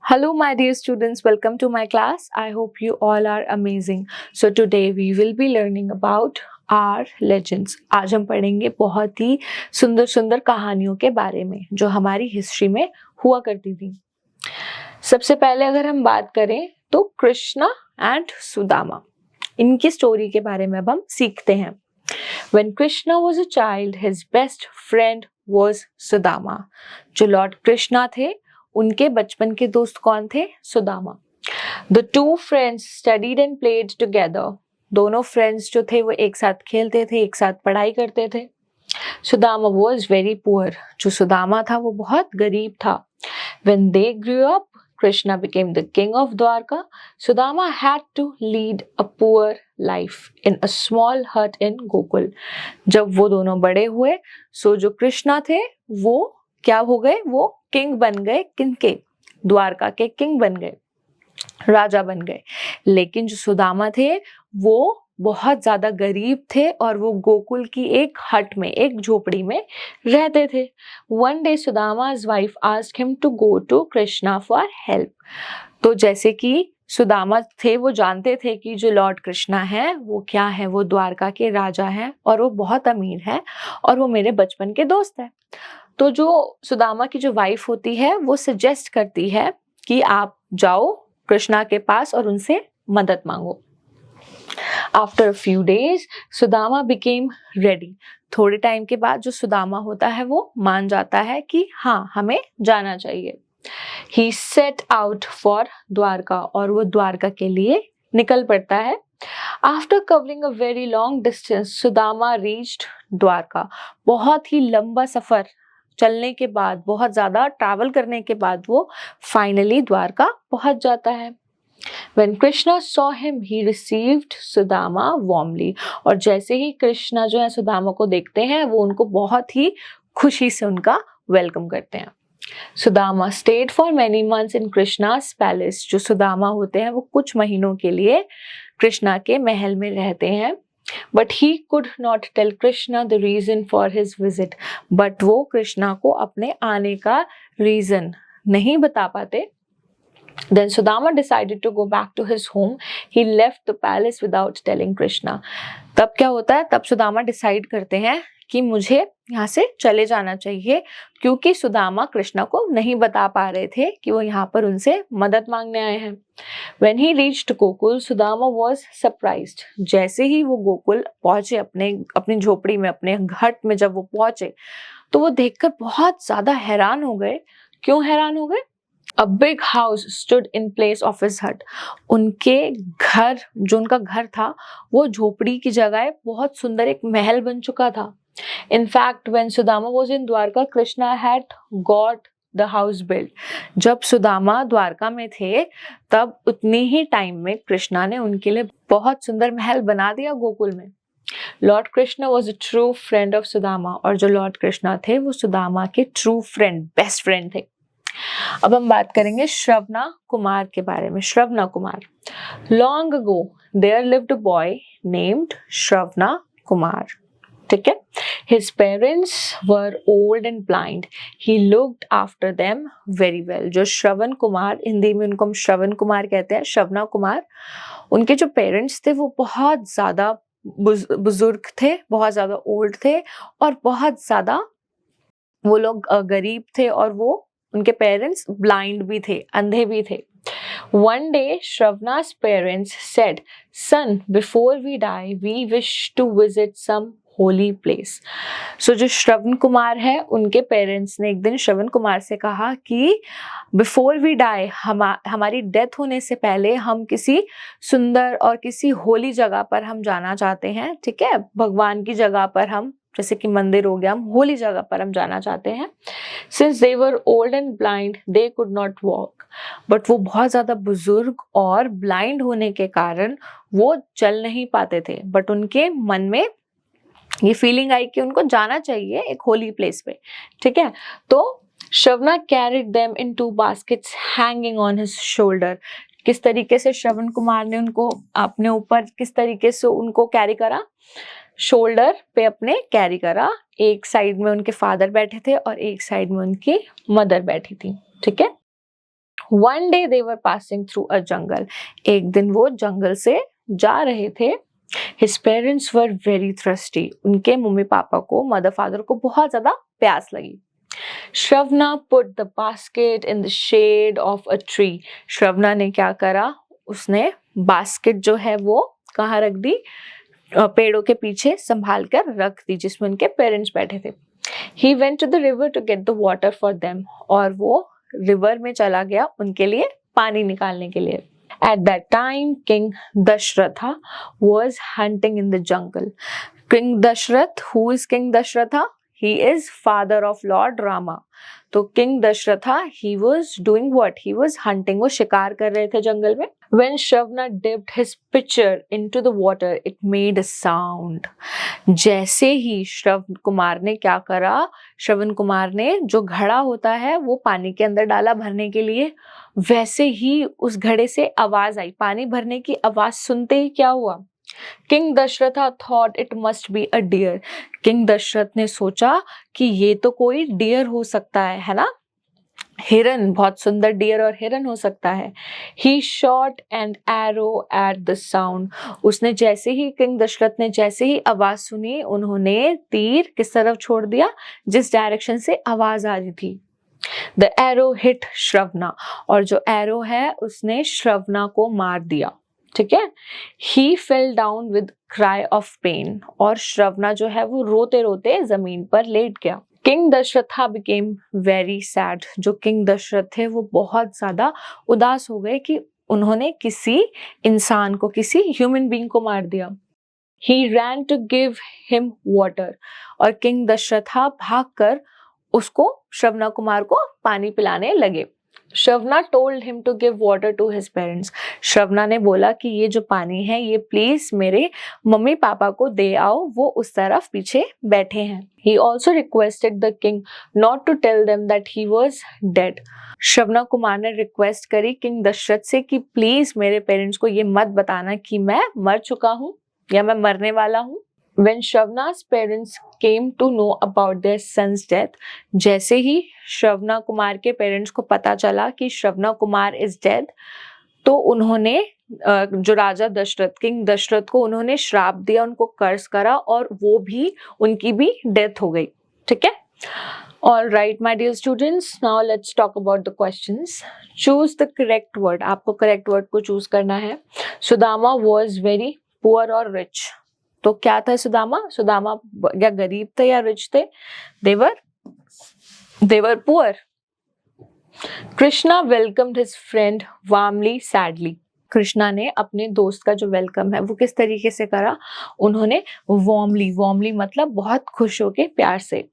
Hello, my dear students. Welcome to my class. I hope you all are amazing. So today we will be learning about our legends. आज हम पढ़ेंगे बहुत ही सुंदर सुंदर कहानियों के बारे में जो हमारी हिस्ट्री में हुआ करती थी। सबसे पहले अगर हम बात करें तो कृष्णा एंड सुदामा, इनकी स्टोरी के बारे में अब हम सीखते हैं। When Krishna was a child, his best friend was Sudama. जो लॉर्ड कृष्णा थे उनके बचपन के दोस्त कौन थे? Sudama. The two friends studied and played together. दोनों फ्रेंड्स जो थे वो एक साथ खेलते थे, एक साथ पढ़ाई करते थे। Sudama was very poor. जो सुदामा था वो बहुत गरीब था। When they grew up, Krishna became the king of Dwarka. Sudama had to lead a poor life in a small hut in Gokul. जब वो दोनों बड़े हुए, सो जो कृष्णा थे वो क्या हो गए? वो किंग बन गए। किनके? द्वारका के किंग बन गए, राजा बन गए। लेकिन जो सुदामा थे वो बहुत ज्यादा गरीब थे और वो गोकुल की एक हट में, एक झोपड़ी में रहते थे। One day Sudama's wife asked him to go to Krishna for help. तो जैसे कि सुदामा थे वो जानते थे कि जो लॉर्ड कृष्णा है वो क्या है, वो द्वारका के राजा हैं और वो बहुत अमीर है और वो मेरे बचपन के दोस्त है। तो जो सुदामा की जो वाइफ होती है वो सजेस्ट करती है कि आप जाओ कृष्णा के पास और उनसे मदद मांगो। After few days Sudama became ready. थोड़े टाइम के बाद जो सुदामा होता है वो मान जाता है कि हाँ, हमें जाना चाहिए। ही सेट आउट फॉर द्वारका, और वो द्वारका के लिए निकल पड़ता है। After covering a very long distance Sudama reached Dwarka. बहुत ही लंबा सफर चलने के बाद, बहुत ज्यादा ट्रैवल करने के बाद वो फाइनली द्वारका पहुंच जाता है। When Krishna saw him, he received Sudama warmly. और जैसे ही कृष्णा जो है सुदामा को देखते हैं वो उनको बहुत ही खुशी से उनका वेलकम करते हैं। Sudama stayed for many months in Krishna's palace. जो सुदामा होते हैं वो कुछ महीनों के लिए कृष्णा के महल में रहते हैं। But he could not tell Krishna the reason for his visit. But वो कृष्णा को अपने आने का रीजन नहीं बता पाते। Then Sudama decided to go back to his home. He left the palace without telling Krishna. तब क्या होता है? तब सुदामा डिसाइड करते हैं कि मुझे यहाँ से चले जाना चाहिए, क्योंकि सुदामा कृष्णा को नहीं बता पा रहे थे कि वो यहाँ पर उनसे मदद मांगने आए हैं। When he reached Gokul, Sudama was surprised. जैसे ही वो गोकुल पहुंचे, अपनी झोपड़ी में, अपने हट में जब वो पहुंचे तो वो देखकर बहुत ज्यादा हैरान हो गए। क्यों हैरान हो गए? A big house stood in place of his hut. उनके घर, जो उनका घर था वो झोपड़ी की जगह बहुत सुंदर एक महल बन चुका था। In fact, when Sudama was in Dwarka, Krishna had got the house built. जब सुदामा द्वारका में थे तब उतनी ही टाइम में कृष्णा ने उनके लिए बहुत सुंदर महल बना दिया गोकुल में। Lord Krishna was a true friend of Sudama, और जो लॉर्ड कृष्णा थे वो सुदामा के ट्रू फ्रेंड, बेस्ट फ्रेंड थे। अब हम बात करेंगे श्रवणा कुमार के बारे में। Shravana Kumar. Long ago there lived a boy named Shravana Kumar. ठीक है। His parents were old and blind. He looked after them very well. जो श्रवण कुमार, हिंदी में उनको हम श्रवण कुमार कहते हैं, श्रवणा कुमार, उनके जो पेरेंट्स थे वो बहुत ज्यादा बुजुर्ग थे, बहुत ज्यादा ओल्ड थे और बहुत ज्यादा वो लोग गरीब थे, और वो उनके पेरेंट्स ब्लाइंड भी थे, अंधे भी थे। One day, Shravana's parents said, "Son, before we die, we wish to visit some holy place." So जो श्रवण कुमार है उनके पेरेंट्स ने एक दिन श्रवण कुमार से कहा कि बिफोर वी डाई, हमारी डेथ होने से पहले हम किसी सुंदर और किसी होली जगह पर हम जाना चाहते हैं। ठीक है, भगवान की जगह पर, हम जैसे कि मंदिर हो गया, हम होली जगह पर हम जाना चाहते हैं। Since they were old and blind, they could not walk. But वो बहुत ज्यादा बुजुर्ग और ब्लाइंड होने के कारण वो चल नहीं पाते थे, बट उनके मन में ये फीलिंग आई कि उनको जाना चाहिए एक होली प्लेस पे। ठीक है, तो Shravana carried them in 2 baskets hanging on his shoulder. किस तरीके से श्रवण कुमार ने उनको अपने ऊपर, किस तरीके से उनको कैरी करा? शोल्डर पे अपने कैरी करा। एक साइड में उनके फादर बैठे थे और एक साइड में उनकी मदर बैठी थी। ठीक है। One day they were passing through a jungle. एक दिन वो जंगल से जा रहे थे. His parents were very thirsty. उनके मम्मी पापा को, मदर फादर को बहुत ज्यादा प्यास लगी. श्रवना put the basket in the shade of a tree. श्रवना ने क्या करा, उसने बास्केट जो है वो कहाँ रख दी, पेड़ों के पीछे संभाल कर रख दी जिसमें उनके पेरेंट्स बैठे थे. He went to the river to get the water for them. और वो रिवर में चला गया उनके लिए पानी निकालने के लिए. At that time, King Dashratha was hunting in the jungle. King Dashrath, who is King Dashratha? He is father of Lord Rama. तो King Dashratha, he was doing what? He was hunting. वो शिकार कर रहे थे जंगल में. When Shravana dipped his pitcher into the water, it made a sound. जैसे ही श्रवण कुमार ने क्या करा, श्रवण कुमार ने जो घड़ा होता है वो पानी के अंदर डाला भरने के लिए, वैसे ही उस घड़े से आवाज आई. पानी भरने की आवाज सुनते ही क्या हुआ, king Dasharath thought it must be a deer. King Dasharath ने सोचा कि ये तो कोई डियर हो सकता है ना, हिरन, बहुत सुंदर डियर और हिरन हो सकता है. He shot and arrow at the sound. उसने जैसे ही, किंग दशरथ ने जैसे ही आवाज सुनी, उन्होंने तीर किस तरफ छोड़ दिया, जिस डायरेक्शन से आवाज आ रही थी. The arrow hit Shravana. और जो एरो है उसने श्रवना को मार दिया. ठीक है. He fell down with cry of pain. और श्रवना जो है वो रोते रोते जमीन पर लेट गया. King Dasharath became very sad. जो किंग दशरथ थे वो बहुत ज्यादा उदास हो गए कि उन्होंने किसी इंसान को, किसी ह्यूमन बीइंग को मार दिया. He ran to give him water. और किंग दशरथ भागकर उसको, श्रवना कुमार को पानी पिलाने लगे. Shravana told him to give water to his parents. Shravana ने बोला कि ये जो पानी है ये प्लीज मेरे मम्मी पापा को दे आओ, वो उस तरफ पीछे बैठे हैं. He also requested the king not to tell them that he was dead. Shravana Kumar ने रिक्वेस्ट करी किंग दशरथ से कि प्लीज मेरे पेरेंट्स को ये मत बताना कि मैं मर चुका हूँ या मैं मरने वाला हूँ. When Shravana's parents came to know about their son's death, जैसे ही श्रवना कुमार के पेरेंट्स को पता चला कि श्रवना कुमार इज डेड, तो उन्होंने जो राजा दशरथ, किंग दशरथ को उन्होंने श्राप दिया, उनको कर्ज करा और वो भी, उनकी भी डेथ हो गई. ठीक है. All right, my dear students, now let's talk about the questions. Choose the correct word. आपको correct word को choose करना है. Sudama was very poor or rich. तो क्या था सुदामा? सुदामा या गरीब थे या रिच थे? they were poor. Krishna welcomed his friend warmly sadly. Krishna ने अपने दोस्त का जो वेलकम है वो किस तरीके से करा? उन्होंने warmly मतलब बहुत खुश होके, प्यार से.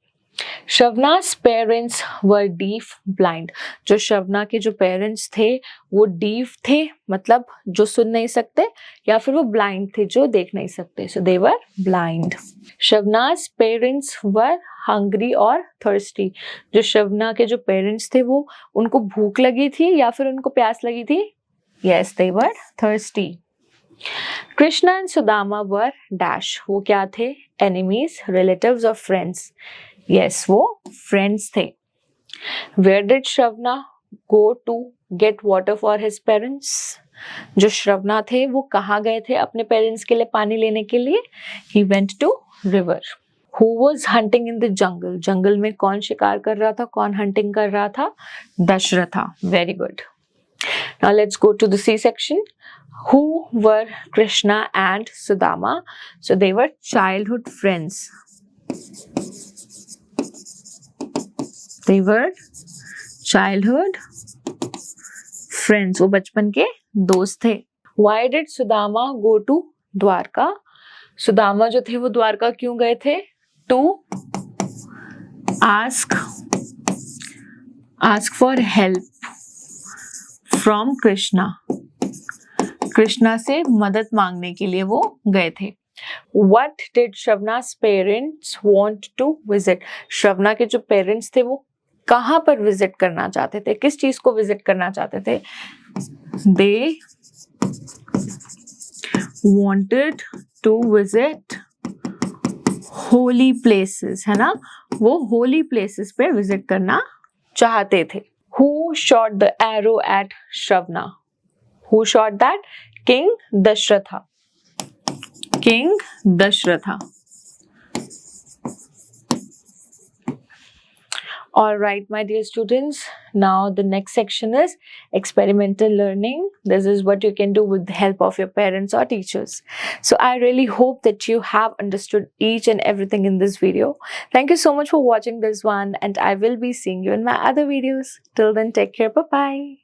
श्रवना's parents were deaf blind. जो श्रवना के जो पेरेंट्स थे वो डीफ थे, मतलब जो सुन नहीं सकते, या फिर वो ब्लाइंड थे, जो देख नहीं सकते. So they were blind. श्रवना's parents were hungry और thirsty. जो श्रवना के जो पेरेंट्स थे वो, उनको भूख लगी थी या फिर उनको प्यास लगी थी? Yes, they were thirsty. Krishna and Sudama were dash. वो क्या थे? Enemies, relatives or friends. Yes, वो friends थे. Where did Shravana go to get water for his parents? जो श्रवना थे वो कहाँ गए थे अपने पेरेंट्स के लिए पानी लेने के लिए? He went to river. Who was hunting in the jungle? जंगल में कौन शिकार कर रहा था, कौन hunting कर रहा था? Dasharatha. Very good. Now let's go to the C section. Who were Krishna and Sudama? So they were childhood friends. They were childhood friends. वो बचपन के दोस्त थे. Why did Sudama go to Dwarka? Sudama जो थे वो द्वारका क्यों गए थे? To ask for help from Krishna. Krishna से मदद मांगने के लिए वो गए थे. What did Shravana's parents want to visit? श्रवना के जो पेरेंट्स थे वो कहाँ पर विजिट करना चाहते थे, किस चीज को विजिट करना चाहते थे? They wanted to visit holy places, है ना? वो holy places पे विजिट करना चाहते थे. Who shot the arrow at Shravana? Who shot that? King Dashratha. King Dashratha. All right, my dear students. Now the next section is experimental learning. This is what you can do with the help of your parents or teachers. So I really hope that you have understood each and everything in this video. Thank you so much for watching this one, and I will be seeing you in my other videos. Till then, take care. Bye-bye.